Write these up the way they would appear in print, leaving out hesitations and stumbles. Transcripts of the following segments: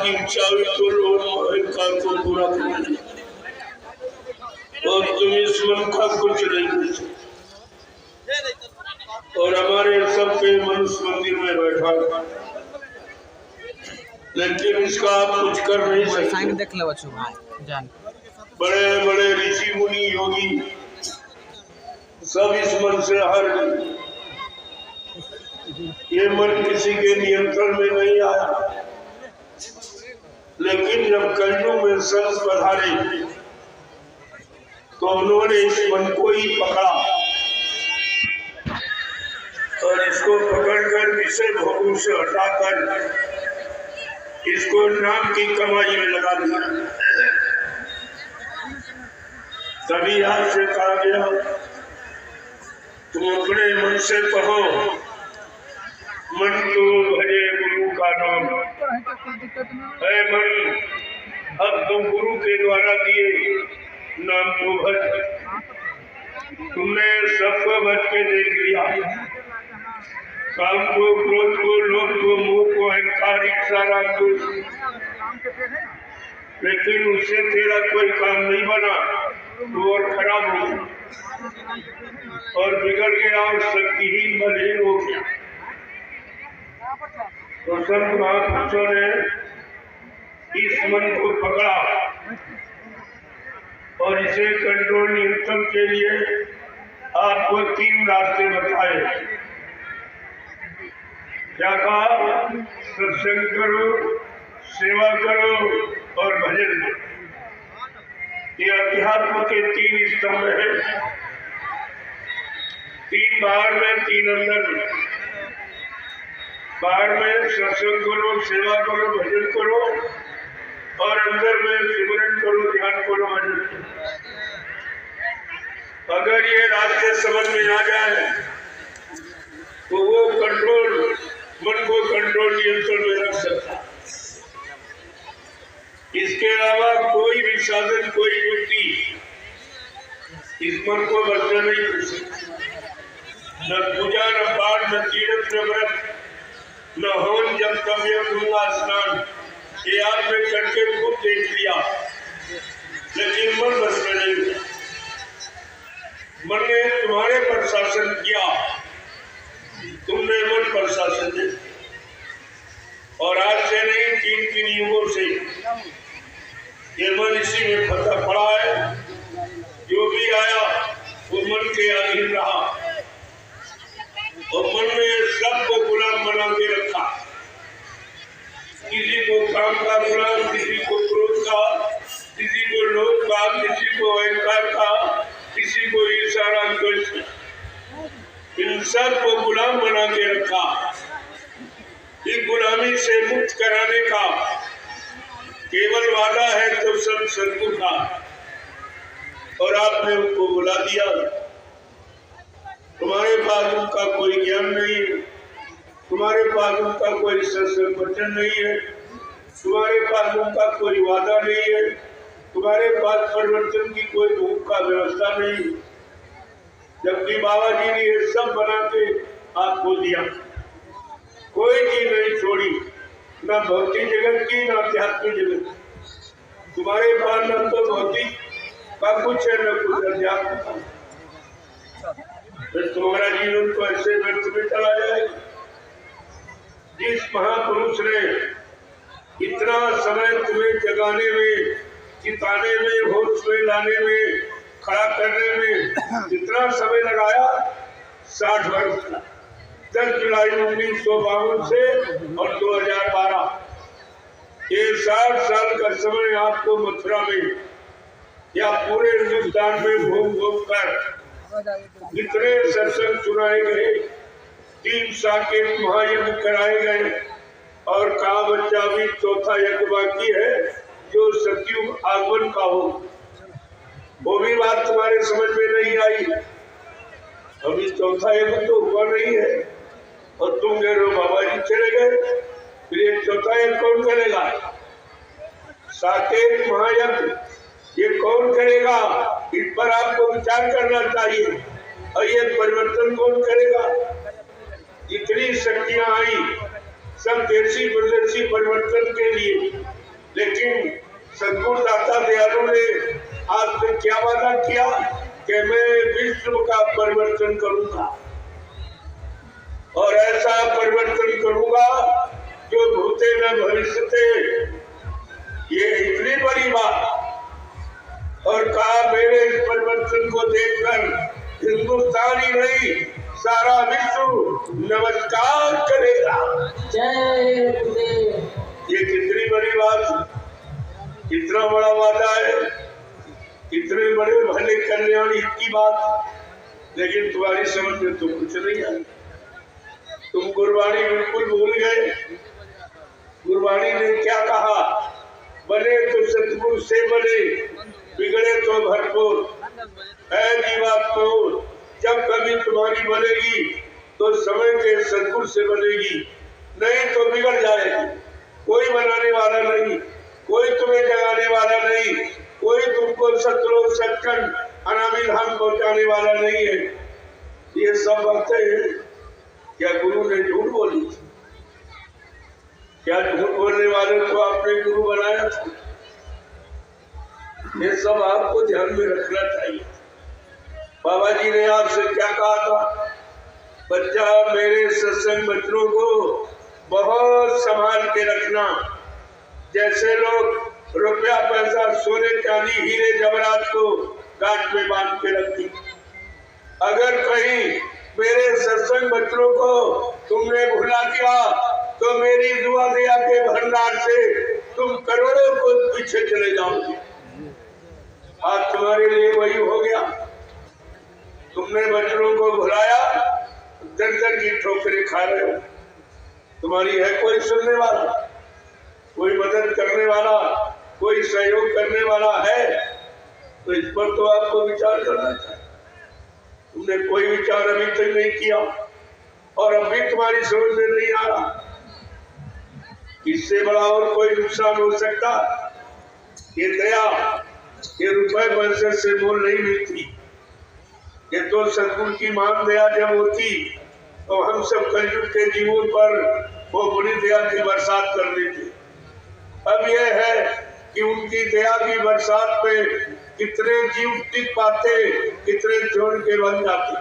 की चाबी तो लोग को पूरा कर, और तुम इस मन का कुछ नहीं कर सकते। और हमारे सबके मनुष्य मंदिर में बैठा, लेकिन इसका आप कुछ कर नहीं सकते। बड़े बड़े ऋषि मुनि योगी सब इस मन से हार गए। ये मन किसी के नियंत्रण में नहीं आया, लेकिन जब कलयुग में संत पधारे तो उन्होंने इस मन को ही पकड़ा और इसको पकड़कर विषय भोगों से हटाकर इसको नाम की कमाई में लगा दिया। तभी आज से कहा गया, तुम अपने मन से कहो, मन तो भजे गुरु का नाम है। मन, अब तुम गुरु के द्वारा दिए नाम को भज। तुमने सबको भज के देख लिया, काम को, क्रोध को, लोभ को, मोह को, अहंकार, इच्छा, राग को, लेकिन उससे तेरा कोई काम नहीं बना, तो और खराब हो गया और बिगड़ गया और शक्तिहीन बलहीन हो गया। तो संत महापुरुषों ने इस मन को पकड़ा और इसे कंट्रोल नियंत्रण के लिए आपको 3 रास्ते बताए। क्या कहा? सत्संग करो, सेवा करो और भजन करो। ये अध्यात्म के 3 स्तंभ है, 3 बाहर में, 3 अंदर में। बाहर में सत्संग करो, सेवा करो, भजन करो, और अंदर में सिमरन करो, ध्यान करो, भजन करो। अगर ये रास्ते समझ में आ जाए तो वो कंट्रोल, मन को कंट्रोल नियंत्रण में रख सकता। इसके अलावा कोई भी साधन, कोई युक्ति इस मन को बदला नहीं कर सकती। न पूजा, न पाठ, न तीर्थ, न व्रत, न होम जब तव्य गंगा स्नान, ये आपने करके खूब देख लिया, लेकिन मन बस में नहीं हुआ। मन ने तुम्हारे पर शासन किया, तुमने मन पर शासन दिया। और आज से नहीं, 3 युगों से ये मन इसी में फंसा पड़ा है। जो भी आया वो मन के अधीन रहा और मन ने सबको गुलाम बना के रखा। किसी को काम का गुलाम, किसी को क्रोध का, किसी को लोभ का, किसी को अहंकार का, किसी को ईर्ष्या, द्वेष का। इन सब को गुलाम बना के रखा। इस गुलामी से मुक्त कराने का केवल वादा है तो सब सदगुरु का, और आपने उनको बुला दिया। तुम्हारे पास उनका कोई ज्ञान नहीं है, तुम्हारे पास उनका कोई सत्संग वचन नहीं है, तुम्हारे पास उनका कोई वादा नहीं है, तुम्हारे पास परिवर्तन की कोई भूख का व्यवस्था नहीं। जबकि बाबा जी ने ये सब बना के आपको दिया, कोई चीज नहीं छोड़ी, न भौतिक जगत की, न आध्यात्मिक जगत। तुम्हारे पास न तो भौतिक का कुछ है, न कुछ अध्यात्म का। तो तुम्हारा जीवन तो ऐसे व्यर्थ में चला जाएगा। जिस महापुरुष ने इतना समय तुम्हें जगाने में, चिताने में, होश में लाने में, खड़ा करने में जितना समय लगाया, 60 वर्ष का, 10 जुलाई 1952 से और 2012, ये 60 साल का समय आपको मथुरा में या पूरे हिंदुस्तान में घूम घूम कर जितने सत्संग सुनाए गए, 3 साकेत महायज्ञ कराए गए, और कहा बच्चा भी 4था यज्ञ बाकी है जो सतयुग आगमन का हो। वो भी बात तुम्हारे समझ में नहीं आई। अभी 4था यज्ञ तो हुआ नहीं है और तुम कह रहे हो बाबा जी चले गए, फिर ये 4था यज्ञ कौन करेगा? साकेत महायज्ञ ये कौन करेगा? इस पर आपको विचार करना चाहिए। और ये परिवर्तन कौन करेगा? जितनी शक्तियां आई सब देशी विदेशी परिवर्तन के लिए किया कि मैं विश्व का परिवर्तन करूंगा और ऐसा परिवर्तन करूंगा जो भूते न भविष्यते। ये इतनी बड़ी बात। और कहा मेरे इस परिवर्तन को देखकर हिंदुस्तान ही नहीं सारा विश्व नमस्कार करेगा। जय गुरुदेव। ये कितनी बड़ी बात, कितना बड़ा वादा है, कितने बड़े भले कल्याण की बात। लेकिन तुम्हारी समझ में तो कुछ नहीं आई। तुम गुरबाणी बिल्कुल भूल गए। गुरबाणी ने क्या कहा? बने तो सतगुरु से बने, बिगड़े तो भरपूर है जीवात्मा। जब कभी तुम्हारी बनेगी तो समय के सतगुरु से बनेगी, नहीं तो बिगड़ जाएगी। कोई बनाने वाला नहीं, कोई तुम्हें जगाने वाला नहीं, कोई तुमको सतलोक सचखंड अनामी धाम पहुंचाने वाला नहीं है। ये सब बातें क्या गुरु ने झूठ बोली? क्या झूठ बोलने वाले को आपने गुरु बनाया था? ये सब आपको ध्यान में रखना चाहिए। बाबा जी ने आपसे क्या कहा था? बच्चा मेरे सत्संग बच्चों को बहुत संभाल के रखना। जैसे लोग रुपया पैसा सोने चांदी हीरे जवाहरात को गांठ में बांध के रखती, अगर कहीं मेरे सत्संग बच्चों को तुमने भुला दिया तो मेरी दुआ दया के भंडार से तुम करोड़ों को पीछे चले जाओगे। आज तुम्हारे लिए वही हो गया। तुमने बच्चों को भुलाया, दर दर की ठोकरें खा रहे हो। तुम्हारी है कोई सुनने वाला, कोई मदद करने वाला, कोई सहयोग करने वाला है? तो इस पर तो आपको विचार करना चाहिए। तुमने कोई विचार अभी तक नहीं किया और अभी तुम्हारी समझ में नहीं आ रहा। इससे बड़ा और कोई नुकसान हो सकता? ये दया, ये रुपए पैसे से मोल नहीं मिलती। ये तो सतगुरु की मान दया जब होती तो हम सब कलयुग के जीवों पर वो बड़ी दया की बरसात कर देते। अब यह है कि उनकी दया की बरसात में कितने जीव टिक पाते, कितने छोड़ के बन जाते।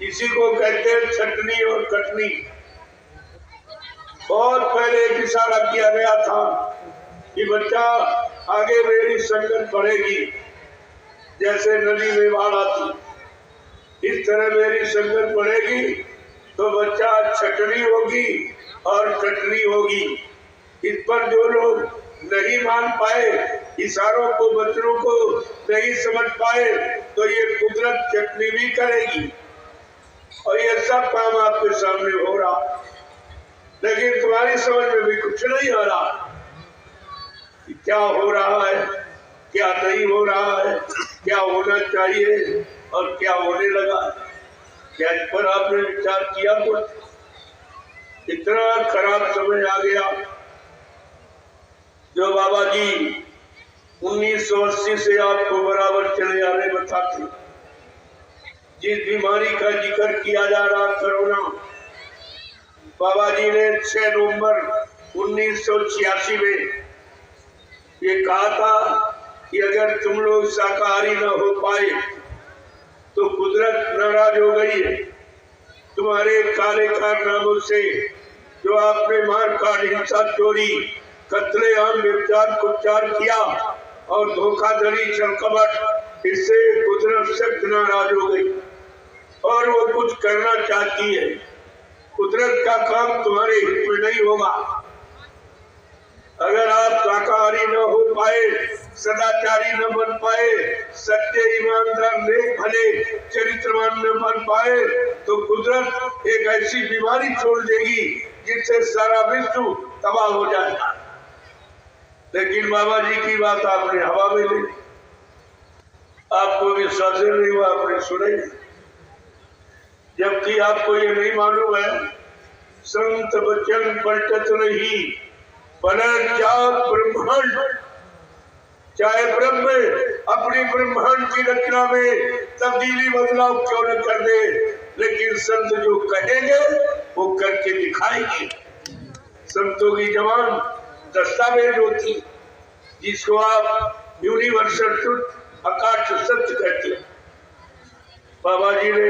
इसी को कहते हैं छटनी और कटनी। बहुत पहले एक इशारा किया गया था कि बच्चा आगे मेरी संगत बढ़ेगी, जैसे नदी में बाढ़ आती इस तरह मेरी संगत बढ़ेगी तो बच्चा छटनी होगी और कटनी होगी। इस पर जो लोग नहीं मान पाए, इशारों को बच्चों को नहीं समझ पाए, तो ये कुदरत चटनी भी करेगी। और ये सब काम आपके सामने हो रहा, लेकिन तुम्हारी समझ में भी कुछ नहीं आ रहा कि क्या हो रहा है, क्या नहीं हो रहा है, क्या होना चाहिए और क्या होने लगा। क्या इस पर आपने विचार किया? कुछ इतना खराब समय आ गया जो बाबा जी 1980 से आपको बराबर चले आ रहे बताते। जिस बीमारी का जिक्र किया जा रहा कोरोना, बाबा जी ने 6 नवंबर 1986 में ये कहा था कि अगर तुम लोग शाकाहारी न हो पाए तो कुदरत नाराज हो गई है। तुम्हारे काले कारनामों से जो आपने मार काट, हिंसा, चोरी, कत्लेआम, व्यभिचार, कुचार किया और धोखाधड़ी, छलकपट, इससे कुदरत सख्त नाराज हो गई और वो कुछ करना चाहती है। कुदरत का काम तुम्हारे हित में नहीं होगा। अगर आप शाकाहारी न हो पाए, सदाचारी न बन पाए, सत्य, ईमानदार, नेक, भले, चरित्रवान न बन पाए, तो कुदरत एक ऐसी बीमारी छोड़ देगी जिससे सारा विश्व तबाह हो जाएगा। लेकिन बाबा जी की बात आपने हवा में ली, आपको विश्वास नहीं हुआ, आपने सुने, जबकि आपको ये नहीं मालूम है संत वचन पलटत नहीं, ब्रह्मांड चाहे ब्रह्म अपनी ब्रह्मांड की रचना में तब्दीली बदलाव क्यों न कर दे, लेकिन संत जो कहेंगे वो करके दिखाएंगे। संतों की जबान दस्तावेज होती जिसको आप यूनिवर्सल ट्रुथ अकाट सत्य कहते हैं। बाबा जी ने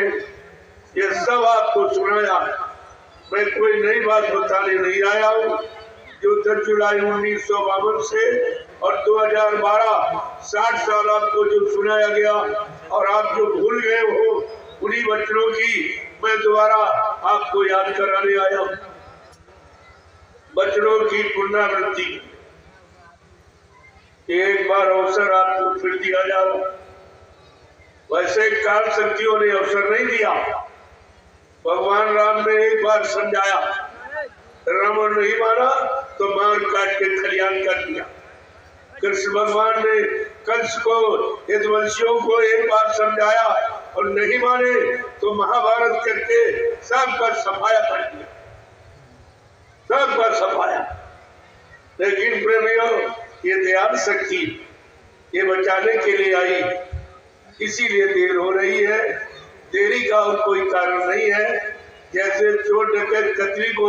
ये सब आपको सुनाया। मैं कोई नई बात बताने नहीं आया हूँ। जो 10 जुलाई 1952 से और 2012 60 साल आपको जो सुनाया गया और आप जो भूल गए हो, उन्हीं वचनों की मैं दोबारा आपको याद कराने आया हूँ। वचनों की पुनरावृत्ति, एक बार अवसर आपको फिर दिया जाओ। वैसे काल शक्तियों ने अवसर नहीं दिया। भगवान राम ने एक बार समझाया, रावण नहीं माना तो मार काट के खलियान कर दिया। कृष्ण भगवान ने कंस को, यदुवंशियों को एक बार समझाया और नहीं माने तो महाभारत करके सब पर सफाया कर दिया, सब पर सफाया। लेकिन प्रेमियों, ये दयाल शक्ति ये बचाने के लिए आई, इसीलिए देर हो रही है। देरी का और कोई कारण नहीं है। जैसे चोर डकैत कतरी को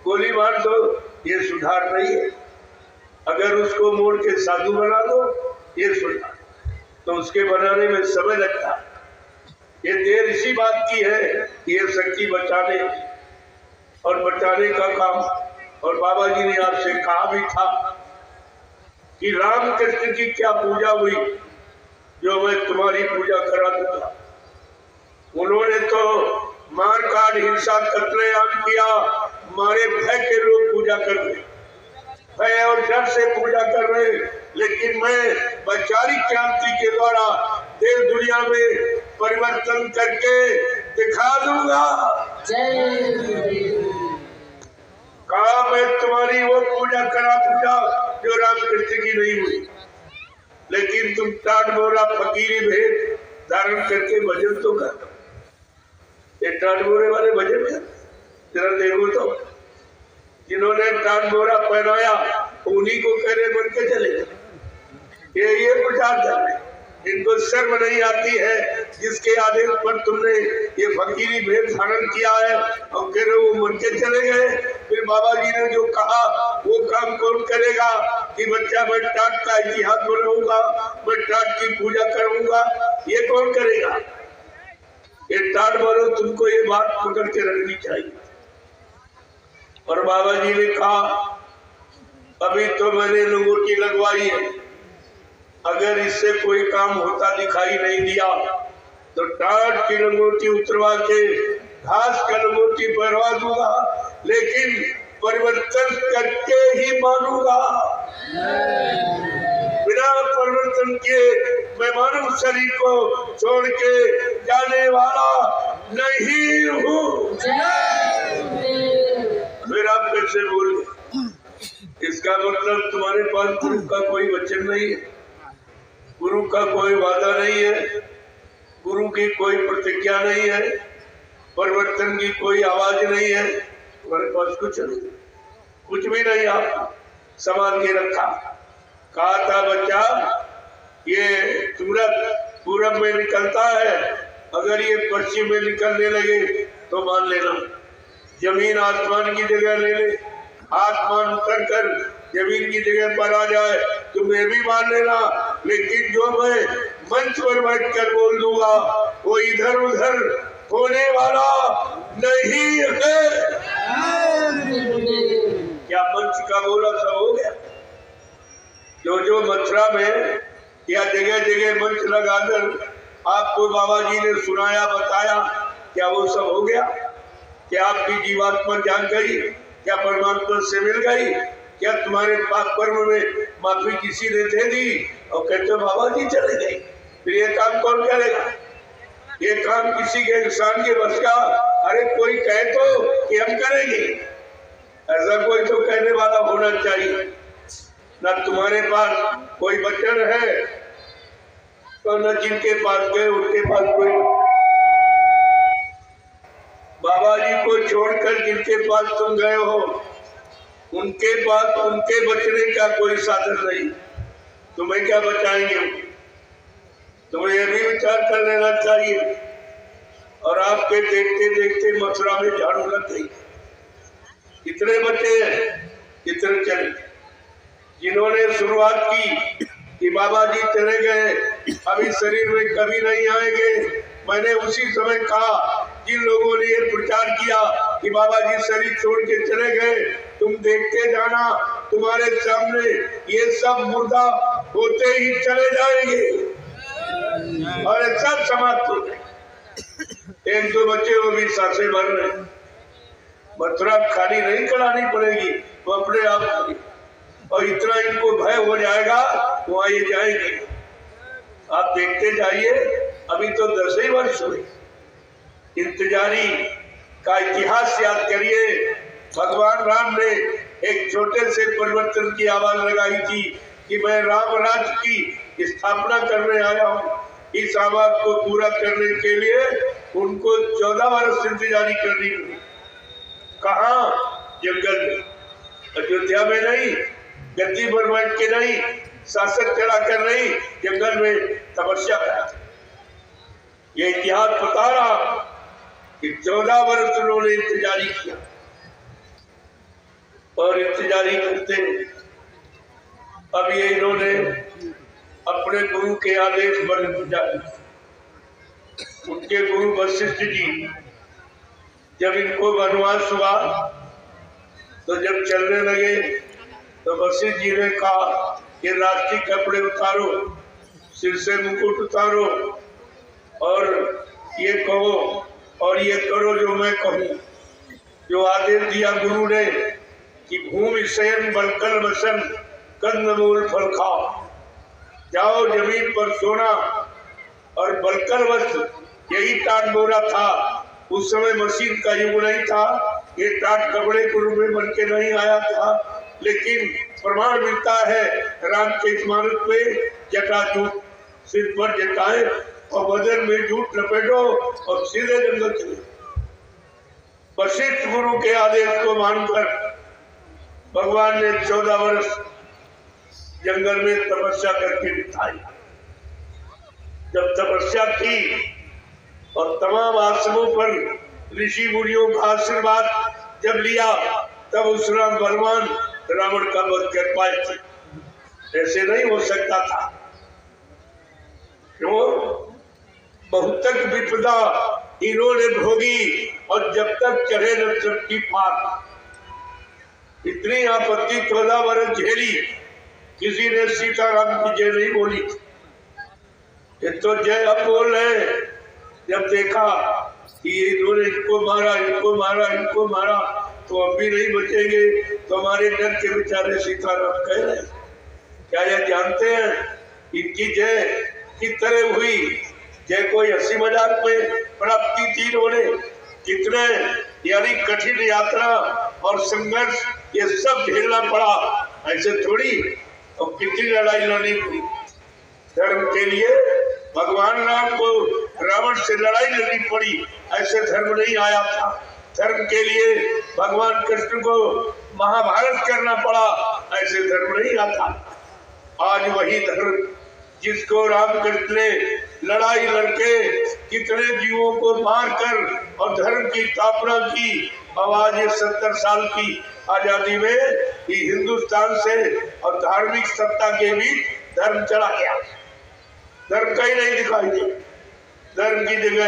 गोली मार दो, ये सुधार नहीं है। अगर उसको मोड़ के साधु बना दो, ये सुधार, तो उसके बनाने में समय लगता है। ये देर इसी बात की है, ये शक्ति बचाने और बचाने का काम। और बाबा जी ने आपसे कहा भी था कि राम कृष्ण की क्या पूजा हुई जो मैं तुम्हारी पूजा करा दूंगा। उन्होंने तो मार काट, हिंसा, कत्लेआम किया, मारे भय के लोग पूजा कर रहे, भय और डर से पूजा कर रहे। लेकिन मैं वैचारिक क्रांति के द्वारा देश दुनिया में परिवर्तन करके दिखा दूंगा। कहा मैं तुम्हारी वो पूजा करा दूंगा जो राम कृष्ण की नहीं हुई। लेकिन तुम टाट बोरा फकीरी भेद धारण करके भजन तो कर। ये टाट बोरे वाले भजन कर, जरा देखो तो जिन्होंने टाट बोरा पहनाया उन्हीं को करे बन के चले गए। ये प्रचार कर रहे, इनको शर्म नहीं आती है जिसके आदेश पर तुमने ये फकीरी भेद धारण किया है और कह रहे वो मन के चले गए। फिर बाबा जी ने जो कहा वो काम कौन करेगा कि बच्चा मैं टाट का इतिहास बनाऊंगा, मैं टाट की पूजा करूंगा, ये कौन करेगा? ये टाट बोलो, तुमको ये बात पकड़ के रखनी चाहिए। और बाबा जी ने कहा अभी तो मैंने लंगोटी लगवाई है, अगर इससे कोई काम होता दिखाई नहीं दिया तो टाट की लंगोटी उतरवा के घास का लंगोटी पहनवा दूंगा, लेकिन परिवर्तन करके ही मानूंगा। बिना परिवर्तन के मैं मानव शरीर को छोड़ के जाने वाला नहीं हूँ। फिर आप कैसे बोले? इसका मतलब तुम्हारे पास गुरु का कोई वचन नहीं है, गुरु का कोई वादा नहीं है, गुरु की कोई प्रतिज्ञा नहीं है, परिवर्तन की कोई आवाज नहीं है। तुम्हारे पास कुछ नहीं, कुछ भी नहीं। आप संभाल के रखा। कहा था बच्चा ये सूरज पूरब में निकलता है, अगर ये पश्चिम में निकलने लगे तो मान लेना। जमीन आसमान की जगह ले ले, आसमान उतर कर जमीन की जगह पर आ जाए तो मैं भी मान लेना। लेकिन जो मैं मंच पर बैठ कर बोल दूंगा वो इधर उधर होने वाला नहीं है। क्या मंच का बोला सब हो गया? जो मथुरा में या जगह जगह मंच लगाकर आपको बाबा जी ने सुनाया, बताया, क्या वो सब हो गया? क्या आपकी जीवात्मा जान गई? क्या परमात्मा से मिल गई? क्या तुम्हारे पाप कर्म में माफी किसी ने दे दी? और कहते बाबा जी चले गए। फिर ये काम कौन करेगा? ये काम किसी के इंसान के बस का? अरे कोई कहे तो कि हम करेंगे, ऐसा कोई तो कहने वाला होना चाहिए। न तुम्हारे पास कोई वचन है तो न जिनके पास गए उनके पास कोई। बाबा जी को छोड़कर जिनके पास तुम गए हो उनके पास उनके बचने का कोई साधन नहीं। तुम्हें क्या बचाएंगे? तुम्हें यह भी विचार कर लेना चाहिए। और आपके देखते देखते मथुरा में झाड़ू लग गई। कितने बचे हैं? कितने चले? जिन्होंने शुरुआत की कि बाबा जी चले गए, अभी शरीर में कभी नहीं आएंगे। मैंने उसी समय कहा, जिन लोगों ने ये प्रचार किया कि बाबा जी शरीर छोड़ के चले गए, तुम देखते जाना, तुम्हारे सामने ये सब मुर्दा होते ही चले जाएंगे और सब समाप्त हो गए। एक दो बच्चे वो भी सांसें भर रहे, मथुरा खाली नहीं करानी पड़ेगी, वो अपने आप खाली, और इतना इनको भय हो जाएगा वहां ये जाएंगे। आप देखते जाइए, अभी तो 10 ही वर्ष हुए। इंतजारी का इतिहास याद करिए। भगवान राम ने एक छोटे से परिवर्तन की आवाज लगाई थी कि मैं राम राज्य की स्थापना करने आया हूँ। इस आवाज को पूरा करने के लिए उनको 14 वर्ष इंतजारी करनी पड़ी। कहाँ? जंगल में, अयोध्या में नहीं, गद्दी पर बैठ के नहीं, शासक चला कर नहीं, जंगल में तपस्या करा। ये इतिहास बता रहा कि 14 वर्ष उन्होंने इंतजारी किया और इंतजारी करते अब ये इन्होंने अपने गुरु के आदेश पर इंतजार। उनके गुरु वशिष्ठ जी, जब इनको वनवास हुआ तो जब चलने लगे तो वशिष्ठ जी ने कहा कि राष्ट्रीय कपड़े उतारो, सिर से मुकुट उतारो और ये कहो और ये करो जो मैं कहूँ। जो आदेश दिया गुरु ने कि भूमि शयन बलकल वसन कंदमूल फल खाओ, जाओ जमीन पर सोना। और बलकल वस्त्र यही टाट बोरा था। उस समय मशीन का युग नहीं था, ये टाट कपड़े के रूप में बन के नहीं आया था। लेकिन प्रमाण मिलता है राम के स्मारक पे, जटाजूट सिर पर जटाए और बदन में जूट लपेटो और सीधे जंगल चले। वशिष्ठ गुरु के आदेश को मानकर भगवान ने 14 वर्ष जंगल में तपस्या करके बिताई। जब तपस्या की और तमाम आश्रमों पर ऋषि मुनियों का आशीर्वाद जब लिया, तब उस राम भगवान रावण का वध कर पाए थे। ऐसे नहीं हो सकता था। क्यों? बहुतक विपदा इन्होंने भोगी और जब तक चढ़े न चढ़ती पार। इतनी आपत्ति 14 वर्ष झेली, किसी ने सीताराम की जय नहीं बोली। ये तो जय अब बोल रहे। जब देखा कि इन्होंने इनको मारा, इनको मारा, इनको मारा, तो अब भी नहीं बचेंगे, तो हमारे डर के बेचारे सीताराम कह रहे। क्या ये जानते हैं इनकी जय किस तरह हुई? जय कोई हंसी मजाक में प्राप्त की थी इन्होंने? कितने यानी कठिन यात्रा और संघर्ष ये सब झेलना पड़ा, ऐसे थोड़ी। और कितनी लड़ाई लड़नी पड़ी धर्म के लिए। भगवान राम को रावण से लड़ाई लड़नी पड़ी, ऐसे धर्म नहीं आया था। धर्म के लिए भगवान कृष्ण को महाभारत करना पड़ा, ऐसे धर्म नहीं आता। आज वही धर्म जिसको रामकृष्ण ने लड़ाई लड़के कितने जीवों को मारकर और धर्म की स्थापना की। अब आज ये 70 साल की आजादी में हिंदुस्तान से और धार्मिक सत्ता के बीच धर्म चला गया। धर्म कहीं नहीं दिखाई दे। धर्म की जगह